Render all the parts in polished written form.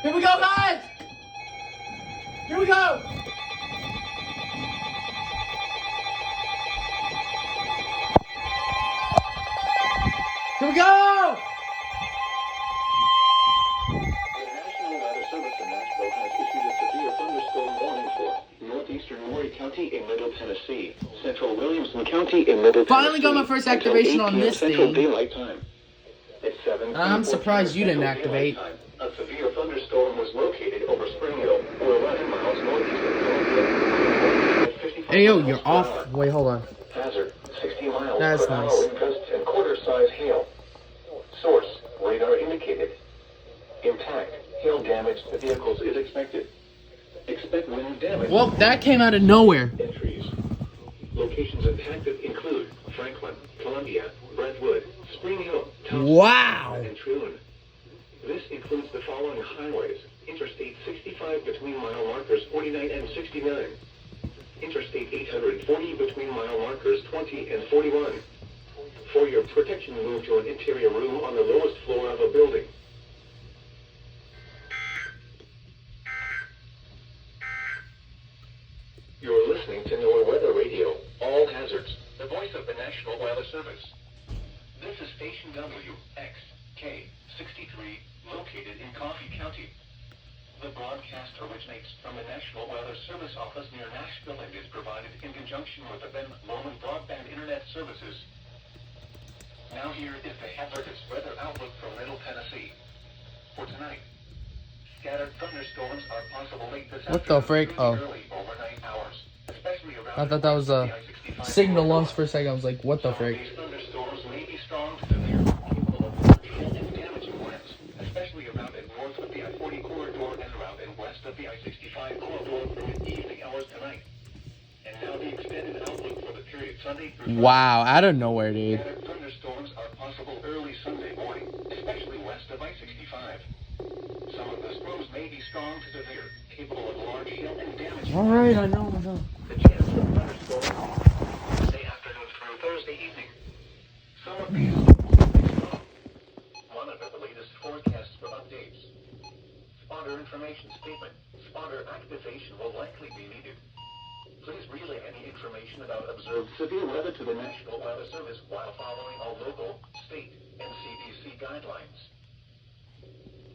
Here we go, guys! Here we go! Here we go! The National Weather Service in Nashville has issued a severe thunderstorm warning for northeastern Maury County in Middle Tennessee, central Williamson County in Middle Tennessee. Finally got my first activation on this Central thing. Daylight Time. It's 7. I'm surprised you didn't Central activate. Daylight Time. A severe thunderstorm was located over Spring Hill, or 11 miles northeast of Columbia. Hey, yo, you're off. Wait, hold on. Hazard, 60 miles That's per hour nice. wind gusts and quarter-size hail. Source, radar indicated. Impact, hail damage to vehicles is expected. Expect wind damage. Well, that came out of nowhere. Entries. Locations impacted include Franklin, Columbia, Brentwood, Spring Hill, Towson, Wow. and Troon. This includes the following highways: Interstate 65 between mile markers 49 and 69. Interstate 840 between mile markers 20 and 41. For your protection, move to an interior room on the lowest floor of a building. You're listening to NOAA Weather Radio, All Hazards, the voice of the National Weather Service. This is Station WXK-63, located in Coffee County. The broadcast originates from the National Weather Service office near Nashville and is provided in conjunction with the Ben Lomond Broadband Internet Services. Now here is the hazardous weather outlook for Middle Tennessee. For tonight, scattered thunderstorms are possible late this What the frick? afternoon Oh. and early overnight hours, especially around I thought that was a I-65 signal corridor. lost for a second. I was like, what the Some of frick? these thunderstorms may be strong to severe, capable of large hail and damaging winds, especially around and north of the I-40 corridor and around and west of the I-65 corridor through the evening hours tonight. And now the extended outlook for the period Sunday through Wow, out of nowhere, dude. Scattered thunderstorms are possible early Sunday morning, especially west of I-65. Some of the storms may be strong to severe, capable of large hail and damage. Alright, I know. The chance of thunderstorms Thursday afternoon through Thursday evening. Some of these storms will be strong. Monitor the latest forecasts for updates. Spotter information statement. Spotter activation will likely be needed. Please relay any information about observed severe weather to the National Weather Service while following all local, state, and CDC guidelines.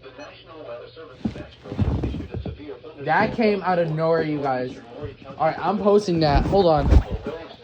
The National Weather Service in Nashville has issued a severe thunderstorm That came out of nowhere, you guys. warning for Maury County. Alright, I'm posting that. Hold on. Williamson